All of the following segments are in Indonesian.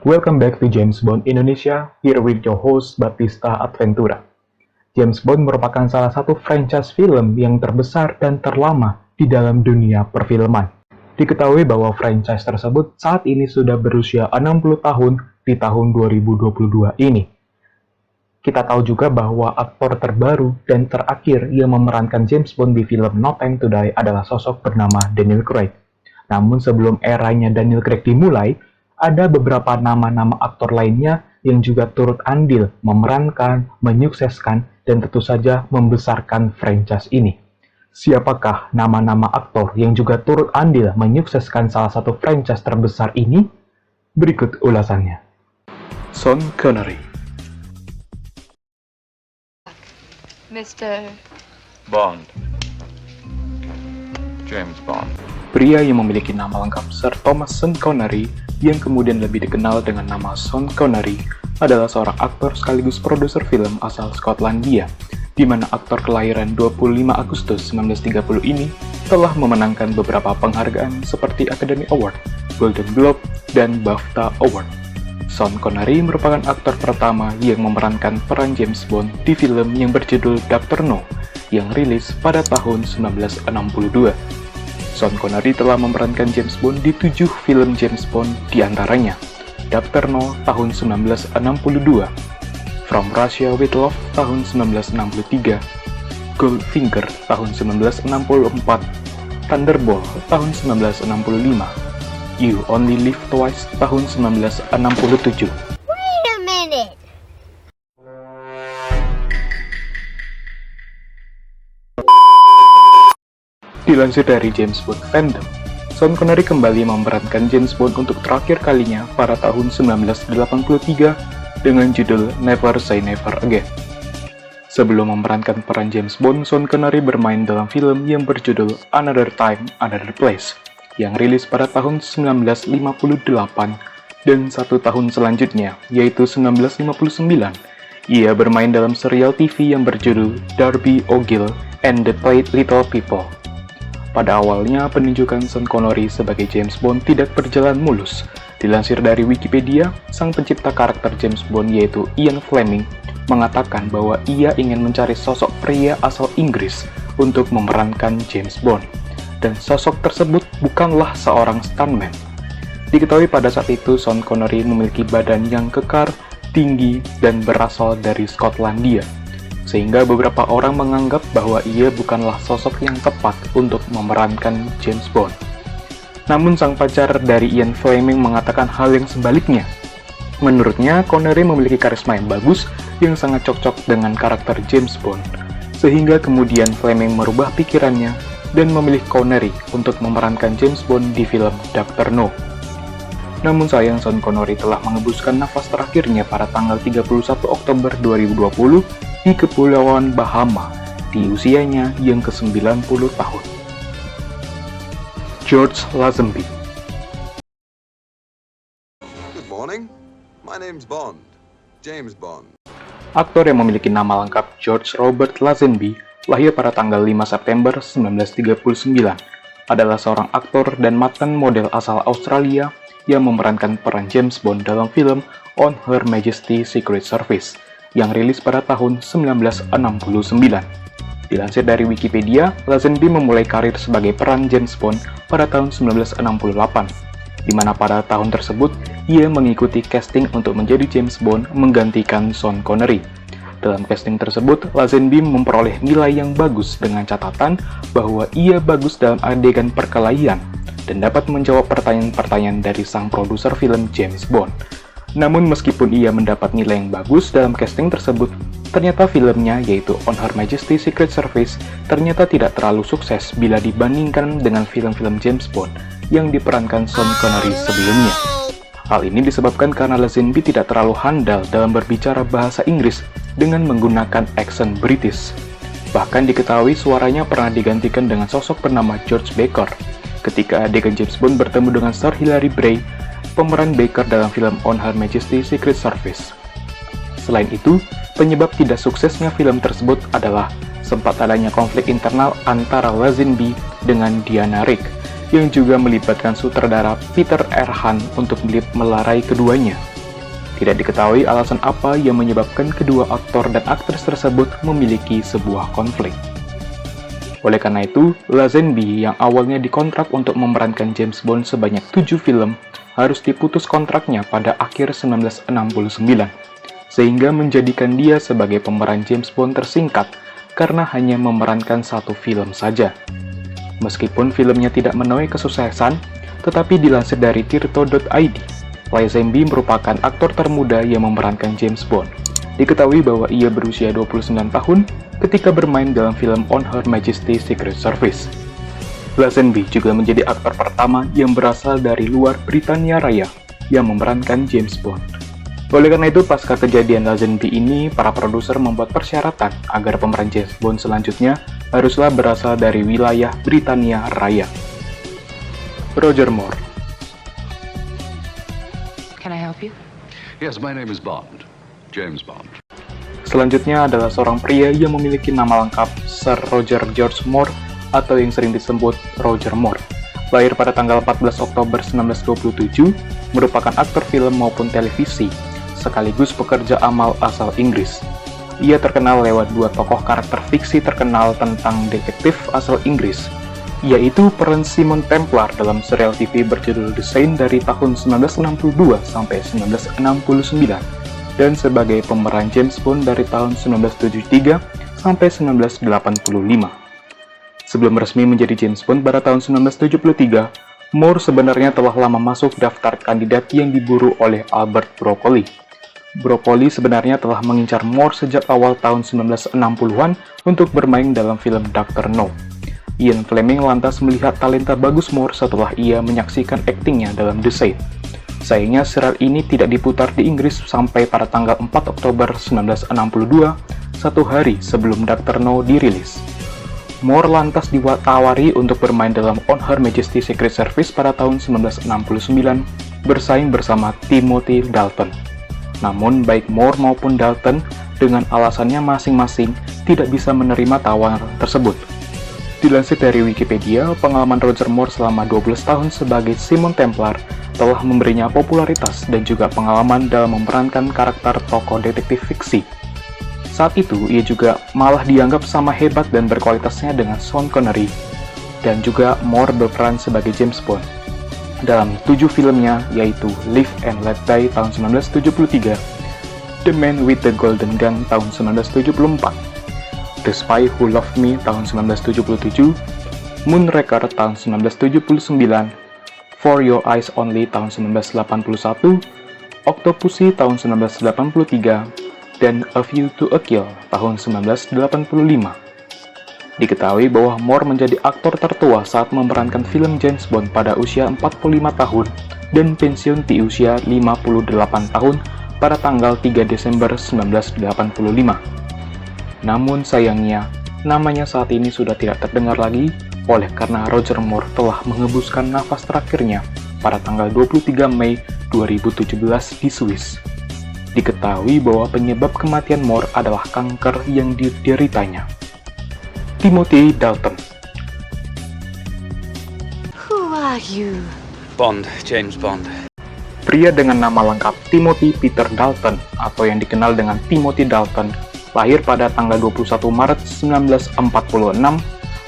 Welcome back to James Bond Indonesia, here with your host Batista Adventura. James Bond merupakan salah satu franchise film yang terbesar dan terlama di dalam dunia perfilman. Diketahui bahwa franchise tersebut saat ini sudah berusia 60 tahun di tahun 2022 ini. Kita tahu juga bahwa aktor terbaru dan terakhir yang memerankan James Bond di film No Time to Die adalah sosok bernama Daniel Craig. Namun sebelum eranya Daniel Craig dimulai, ada beberapa nama-nama aktor lainnya yang juga turut andil memerankan, menyukseskan, dan tentu saja membesarkan franchise ini. Siapakah nama-nama aktor yang juga turut andil menyukseskan salah satu franchise terbesar ini? Berikut ulasannya. Sean Connery, Mr. Bond. James Bond. Pria yang memiliki nama lengkap Sir Thomas Sean Connery yang kemudian lebih dikenal dengan nama Sean Connery adalah seorang aktor sekaligus produser film asal Skotlandia, di mana aktor kelahiran 25 Agustus 1930 ini telah memenangkan beberapa penghargaan seperti Academy Award, Golden Globe, dan BAFTA Award. Sean Connery merupakan aktor pertama yang memerankan peran James Bond di film yang berjudul Dr. No yang rilis pada tahun 1962. Sean Connery telah memerankan James Bond di 7 film James Bond diantaranya Dr. No tahun 1962, From Russia with Love tahun 1963, Goldfinger tahun 1964, Thunderball tahun 1965, You Only Live Twice tahun 1967. Wait a minute! Dilansir dari James Bond Fandom, Sean Connery kembali memerankan James Bond untuk terakhir kalinya pada tahun 1983 dengan judul Never Say Never Again. Sebelum memerankan peran James Bond, Sean Connery bermain dalam film yang berjudul Another Time, Another Place, yang rilis pada tahun 1958 dan satu tahun selanjutnya, yaitu 1959. Ia bermain dalam serial TV yang berjudul Darby O'Gill and the Little People. Pada awalnya, penunjukan Sean Connery sebagai James Bond tidak berjalan mulus. Dilansir dari Wikipedia, sang pencipta karakter James Bond yaitu Ian Fleming mengatakan bahwa ia ingin mencari sosok pria asal Inggris untuk memerankan James Bond. Dan sosok tersebut bukanlah seorang stuntman. Diketahui pada saat itu Sean Connery memiliki badan yang kekar, tinggi, dan berasal dari Skotlandia, sehingga beberapa orang menganggap bahwa ia bukanlah sosok yang tepat untuk memerankan James Bond. Namun sang pacar dari Ian Fleming mengatakan hal yang sebaliknya. Menurutnya, Connery memiliki karisma yang bagus yang sangat cocok dengan karakter James Bond, sehingga kemudian Fleming merubah pikirannya dan memilih Connery untuk memerankan James Bond di film Dr. No. Namun sayang, Sean Connery telah mengembuskan nafas terakhirnya pada tanggal 31 Oktober 2020 di Kepulauan Bahama di usianya yang ke-90 tahun. George Lazenby. Good morning. My name's Bond. James Bond. Aktor yang memiliki nama lengkap George Robert Lazenby lahir pada tanggal 5 September 1939. Adalah seorang aktor dan mantan model asal Australia yang memerankan peran James Bond dalam film On Her Majesty's Secret Service yang rilis pada tahun 1969. Dilansir dari Wikipedia, Lazenby memulai karir sebagai peran James Bond pada tahun 1968, di mana pada tahun tersebut ia mengikuti casting untuk menjadi James Bond menggantikan Sean Connery. Dalam casting tersebut, Lazenby memperoleh nilai yang bagus dengan catatan bahwa ia bagus dalam adegan perkelahian dan dapat menjawab pertanyaan-pertanyaan dari sang produser film James Bond. Namun meskipun ia mendapat nilai yang bagus dalam casting tersebut, ternyata filmnya yaitu On Her Majesty's Secret Service ternyata tidak terlalu sukses bila dibandingkan dengan film-film James Bond yang diperankan Sean Connery sebelumnya. Hal ini disebabkan karena Lazenby tidak terlalu handal dalam berbicara bahasa Inggris dengan menggunakan aksen British. Bahkan diketahui suaranya pernah digantikan dengan sosok bernama George Baker ketika adegan James Bond bertemu dengan Sir Hilary Bray, pemeran Baker dalam film On Her Majesty's Secret Service. Selain itu, penyebab tidak suksesnya film tersebut adalah sempat adanya konflik internal antara Lazenby dengan Diana Rigg yang juga melibatkan sutradara Peter R. Hunt untuk melarai keduanya. Tidak diketahui alasan apa yang menyebabkan kedua aktor dan aktris tersebut memiliki sebuah konflik. Oleh karena itu, Lazenby yang awalnya dikontrak untuk memerankan James Bond sebanyak 7 film, harus diputus kontraknya pada akhir 1969, sehingga menjadikan dia sebagai pemeran James Bond tersingkat karena hanya memerankan 1 film saja. Meskipun filmnya tidak menuai kesuksesan, tetapi dilansir dari tirto.id, Lazenby merupakan aktor termuda yang memerankan James Bond. Diketahui bahwa ia berusia 29 tahun ketika bermain dalam film On Her Majesty's Secret Service. Lazenby juga menjadi aktor pertama yang berasal dari luar Britania Raya yang memerankan James Bond. Oleh karena itu, pasca kejadian Lazenby ini, para produser membuat persyaratan agar pemeran James Bond selanjutnya haruslah berasal dari wilayah Britania Raya. Roger Moore. Can I help you? Yes, my name is Bond. James Bond. Selanjutnya adalah seorang pria yang memiliki nama lengkap Sir Roger George Moore atau yang sering disebut Roger Moore. Lahir pada tanggal 14 Oktober 1927, merupakan aktor film maupun televisi, sekaligus pekerja amal asal Inggris. Ia terkenal lewat 2 tokoh karakter fiksi terkenal tentang detektif asal Inggris, yaitu peran Simon Templar dalam serial TV berjudul The Saint dari tahun 1962 sampai 1969, dan sebagai pemeran James Bond dari tahun 1973 sampai 1985. Sebelum resmi menjadi James Bond pada tahun 1973, Moore sebenarnya telah lama masuk daftar kandidat yang diburu oleh Albert Broccoli. Broccoli sebenarnya telah mengincar Moore sejak awal tahun 1960-an untuk bermain dalam film Dr. No. Ian Fleming lantas melihat talenta bagus Moore setelah ia menyaksikan aktingnya dalam The Saint. Sayangnya serial ini tidak diputar di Inggris sampai pada tanggal 4 Oktober 1962, 1 hari sebelum Dr. No dirilis. Moore lantas ditawari untuk bermain dalam On Her Majesty's Secret Service pada tahun 1969, bersaing bersama Timothy Dalton. Namun baik Moore maupun Dalton dengan alasannya masing-masing tidak bisa menerima tawaran tersebut. Dilansir dari Wikipedia, pengalaman Roger Moore selama 12 tahun sebagai Simon Templar telah memberinya popularitas dan juga pengalaman dalam memerankan karakter tokoh detektif fiksi. Saat itu, ia juga malah dianggap sama hebat dan berkualitasnya dengan Sean Connery, dan juga Moore berperan sebagai James Bond dalam 7 filmnya, yaitu Live and Let Die tahun 1973, The Man with the Golden Gun tahun 1974, The Spy Who Loved Me tahun 1977, Moonraker tahun 1979, For Your Eyes Only tahun 1981, Octopussy tahun 1983, dan A View to a Kill tahun 1985. Diketahui bahwa Moore menjadi aktor tertua saat memerankan film James Bond pada usia 45 tahun dan pensiun di usia 58 tahun pada tanggal 3 Desember 1985. Namun sayangnya, namanya saat ini sudah tidak terdengar lagi oleh karena Roger Moore telah menghembuskan nafas terakhirnya pada tanggal 23 Mei 2017 di Swiss. Diketahui bahwa penyebab kematian Moore adalah kanker yang dideritanya. Timothy Dalton. Who are you? Bond, James Bond. Pria dengan nama lengkap Timothy Peter Dalton atau yang dikenal dengan Timothy Dalton, lahir pada tanggal 21 Maret 1946,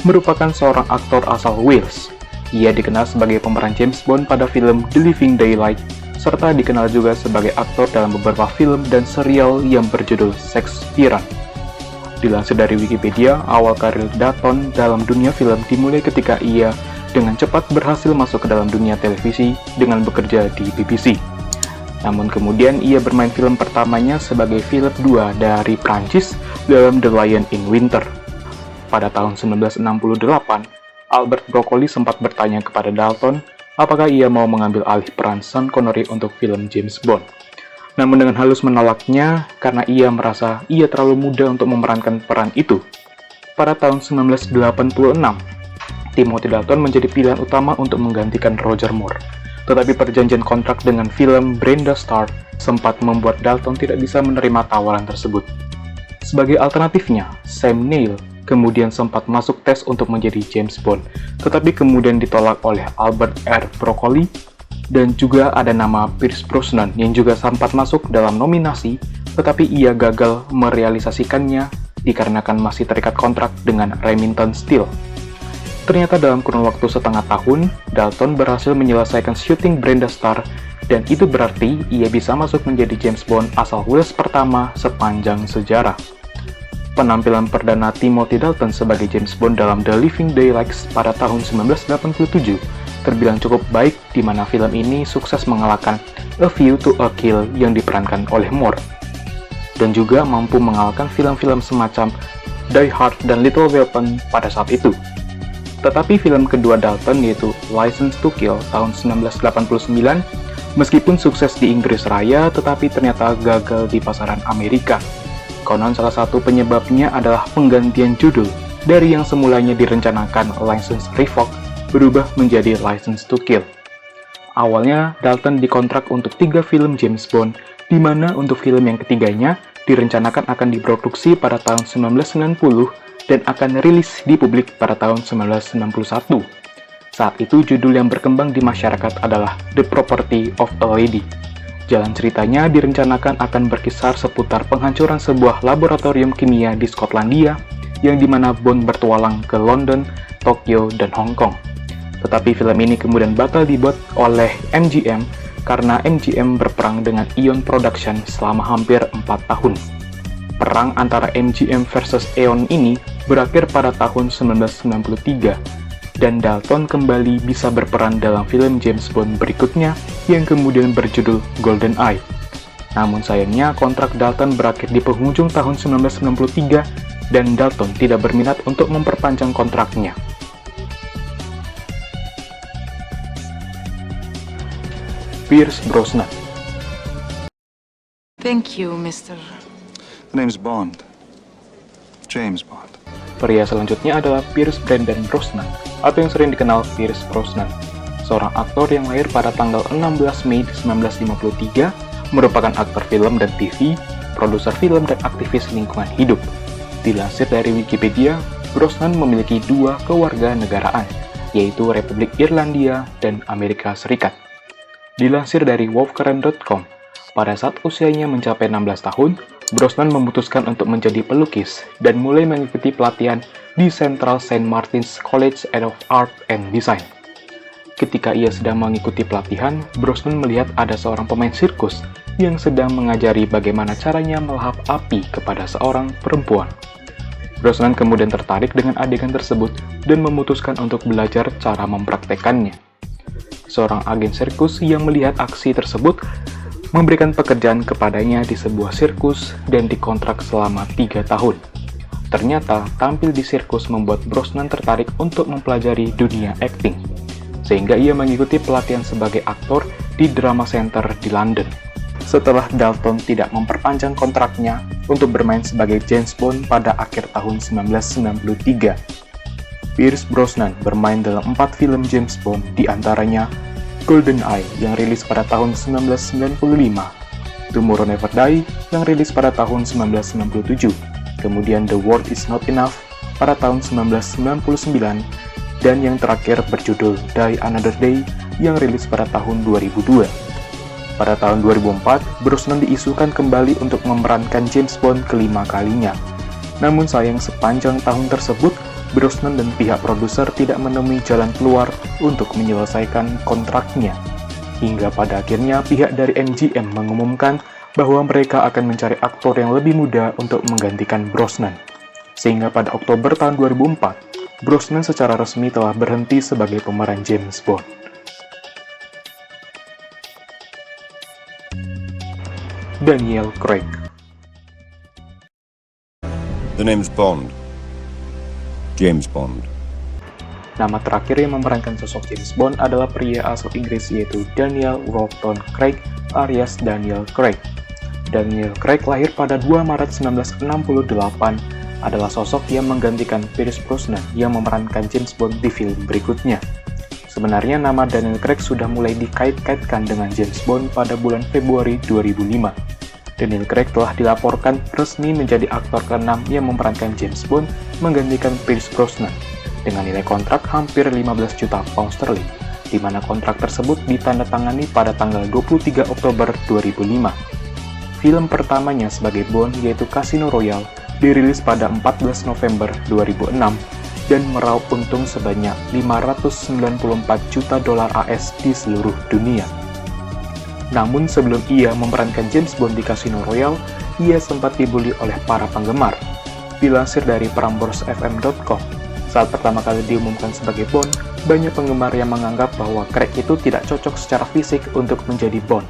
merupakan seorang aktor asal Wales. Ia dikenal sebagai pemeran James Bond pada film The Living Daylight, serta dikenal juga sebagai aktor dalam beberapa film dan serial yang berjudul Sex Piran. Dilansir dari Wikipedia, awal karir Dalton dalam dunia film dimulai ketika ia dengan cepat berhasil masuk ke dalam dunia televisi dengan bekerja di BBC. Namun kemudian ia bermain film pertamanya sebagai Philip II dari Prancis dalam The Lion in Winter. Pada tahun 1968, Albert Broccoli sempat bertanya kepada Dalton apakah ia mau mengambil alih peran Sean Connery untuk film James Bond. Namun dengan halus menolaknya karena ia merasa ia terlalu muda untuk memerankan peran itu. Pada tahun 1986, Timothy Dalton menjadi pilihan utama untuk menggantikan Roger Moore. Tetapi perjanjian kontrak dengan film Brenda Starr sempat membuat Dalton tidak bisa menerima tawaran tersebut. Sebagai alternatifnya, Sam Neill kemudian sempat masuk tes untuk menjadi James Bond, tetapi kemudian ditolak oleh Albert R. Broccoli Dan juga ada nama Pierce Brosnan yang juga sempat masuk dalam nominasi, tetapi ia gagal merealisasikannya dikarenakan masih terikat kontrak dengan Remington Steele. Ternyata dalam kurun waktu setengah tahun, Dalton berhasil menyelesaikan syuting Brenda Starr, dan itu berarti ia bisa masuk menjadi James Bond asal Wales pertama sepanjang sejarah. Penampilan perdana Timothy Dalton sebagai James Bond dalam The Living Daylights pada tahun 1987 terbilang cukup baik, di mana film ini sukses mengalahkan A View to a Kill yang diperankan oleh Moore, dan juga mampu mengalahkan film-film semacam Die Hard dan Little Weapon pada saat itu. Tetapi film kedua Dalton, yaitu License to Kill tahun 1989, meskipun sukses di Inggris Raya, tetapi ternyata gagal di pasaran Amerika. Konon salah satu penyebabnya adalah penggantian judul dari yang semulanya direncanakan License Revoked berubah menjadi License to Kill. Awalnya, Dalton dikontrak untuk 3 film James Bond, di mana untuk film yang ketiganya direncanakan akan diproduksi pada tahun 1990 dan akan rilis di publik pada tahun 1991. Saat itu judul yang berkembang di masyarakat adalah The Property of a Lady. Jalan ceritanya direncanakan akan berkisar seputar penghancuran sebuah laboratorium kimia di Skotlandia, yang dimana Bond bertualang ke London, Tokyo, dan Hong Kong. Tetapi film ini kemudian batal dibuat oleh MGM karena MGM berperang dengan Eon Production selama hampir 4 tahun. Perang antara MGM versus Eon ini berakhir pada tahun 1993, dan Dalton kembali bisa berperan dalam film James Bond berikutnya yang kemudian berjudul GoldenEye. Namun sayangnya kontrak Dalton berakhir di penghujung tahun 1993 dan Dalton tidak berminat untuk memperpanjang kontraknya. Pierce Brosnan. Thank you, Mr. The name's Bond. James Bond. Pria selanjutnya adalah Pierce Brendan Brosnan, atau yang sering dikenal Pierce Brosnan. Seorang aktor yang lahir pada tanggal 16 Mei 1953, merupakan aktor film dan TV, produser film dan aktivis lingkungan hidup. Dilansir dari Wikipedia, Brosnan memiliki 2 kewarganegaraan, yaitu Republik Irlandia dan Amerika Serikat. Dilansir dari wowkeren.com, pada saat usianya mencapai 16 tahun, Brosnan memutuskan untuk menjadi pelukis dan mulai mengikuti pelatihan di Central Saint Martin's College of Art and Design. Ketika ia sedang mengikuti pelatihan, Brosnan melihat ada seorang pemain sirkus yang sedang mengajari bagaimana caranya melahap api kepada seorang perempuan. Brosnan kemudian tertarik dengan adegan tersebut dan memutuskan untuk belajar cara mempraktekannya. Seorang agen sirkus yang melihat aksi tersebut memberikan pekerjaan kepadanya di sebuah sirkus dan dikontrak selama 3 tahun. Ternyata, tampil di sirkus membuat Brosnan tertarik untuk mempelajari dunia akting, sehingga ia mengikuti pelatihan sebagai aktor di Drama Center di London. Setelah Dalton tidak memperpanjang kontraknya untuk bermain sebagai James Bond pada akhir tahun 1993, Pierce Brosnan bermain dalam 4 film James Bond, di antaranya GoldenEye yang rilis pada tahun 1995, Tomorrow Never Die yang rilis pada tahun 1997, kemudian The World Is Not Enough pada tahun 1999, dan yang terakhir berjudul Die Another Day yang rilis pada tahun 2002. Pada tahun 2004, Brosnan diisukan kembali untuk memerankan James Bond kelima kalinya. Namun sayang sepanjang tahun tersebut, Brosnan dan pihak produser tidak menemui jalan keluar untuk menyelesaikan kontraknya. Hingga pada akhirnya pihak dari MGM mengumumkan bahwa mereka akan mencari aktor yang lebih muda untuk menggantikan Brosnan. Sehingga pada Oktober tahun 2004, Brosnan secara resmi telah berhenti sebagai pemeran James Bond. Daniel Craig. The name's Bond. James Bond. Nama terakhir yang memerankan sosok James Bond adalah pria asal Inggris, yaitu Daniel Wharton Craig alias Daniel Craig. Daniel Craig lahir pada 2 Maret 1968, adalah sosok yang menggantikan Pierce Brosnan yang memerankan James Bond di film berikutnya. Sebenarnya nama Daniel Craig sudah mulai dikait-kaitkan dengan James Bond pada bulan Februari 2005. Daniel Craig telah dilaporkan resmi menjadi aktor ke-6 yang memerankan James Bond menggantikan Pierce Brosnan dengan nilai kontrak hampir 15 juta pound sterling di mana kontrak tersebut ditandatangani pada tanggal 23 Oktober 2005. Film pertamanya sebagai Bond yaitu Casino Royale dirilis pada 14 November 2006 dan meraup untung sebanyak $594 juta AS di seluruh dunia. Namun sebelum ia memerankan James Bond di Casino Royale, ia sempat dibully oleh para penggemar. Dilansir dari prambors.fm.com, saat pertama kali diumumkan sebagai Bond, banyak penggemar yang menganggap bahwa Craig itu tidak cocok secara fisik untuk menjadi Bond.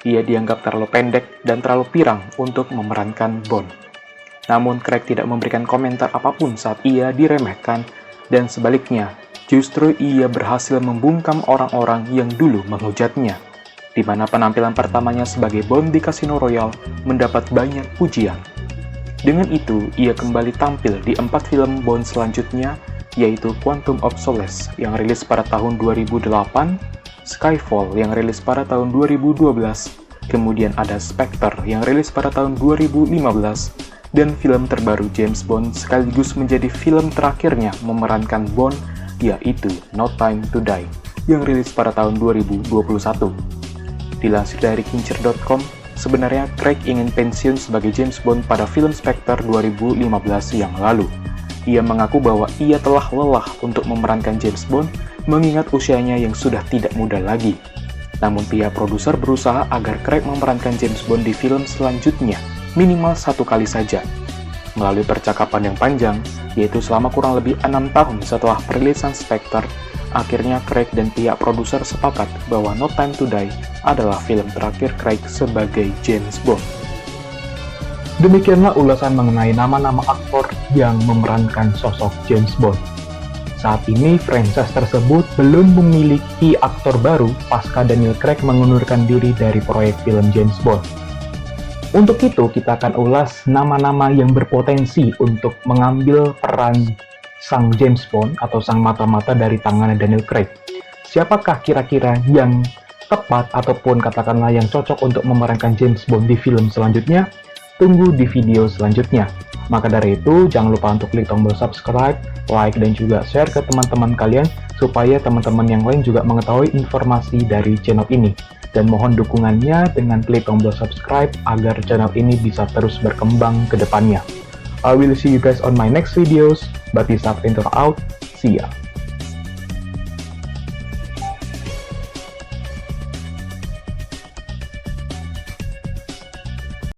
Ia dianggap terlalu pendek dan terlalu pirang untuk memerankan Bond. Namun Craig tidak memberikan komentar apapun saat ia diremehkan, dan sebaliknya, justru ia berhasil membungkam orang-orang yang dulu menghujatnya, di mana penampilan pertamanya sebagai Bond di Casino Royale mendapat banyak pujian. Dengan itu, ia kembali tampil di 4 film Bond selanjutnya, yaitu Quantum of Solace yang rilis pada tahun 2008, Skyfall yang rilis pada tahun 2012, kemudian ada Spectre yang rilis pada tahun 2015, dan film terbaru James Bond sekaligus menjadi film terakhirnya memerankan Bond, yaitu No Time to Die yang rilis pada tahun 2021. Dilansir dari Kincher.com, sebenarnya Craig ingin pensiun sebagai James Bond pada film Spectre 2015 yang lalu. Ia mengaku bahwa ia telah lelah untuk memerankan James Bond mengingat usianya yang sudah tidak muda lagi. Namun pihak produser berusaha agar Craig memerankan James Bond di film selanjutnya minimal 1 kali saja. Melalui percakapan yang panjang, yaitu selama kurang lebih 6 tahun setelah perilisan Spectre, akhirnya Craig dan pihak produser sepakat bahwa No Time to Die adalah film terakhir Craig sebagai James Bond. Demikianlah ulasan mengenai nama-nama aktor yang memerankan sosok James Bond. Saat ini, franchise tersebut belum memiliki aktor baru pasca Daniel Craig mengundurkan diri dari proyek film James Bond. Untuk itu, kita akan ulas nama-nama yang berpotensi untuk mengambil peran sang James Bond atau sang mata-mata dari tangan Daniel Craig. Siapakah kira-kira yang tepat ataupun katakanlah yang cocok untuk memerankan James Bond di film selanjutnya? Tunggu di video selanjutnya. Maka dari itu, jangan lupa untuk klik tombol subscribe, like, dan juga share ke teman-teman kalian supaya teman-teman yang lain juga mengetahui informasi dari channel ini. Dan mohon dukungannya dengan klik tombol subscribe agar channel ini bisa terus berkembang ke depannya. I will see you guys on my next videos. Batisap Intro out. See ya.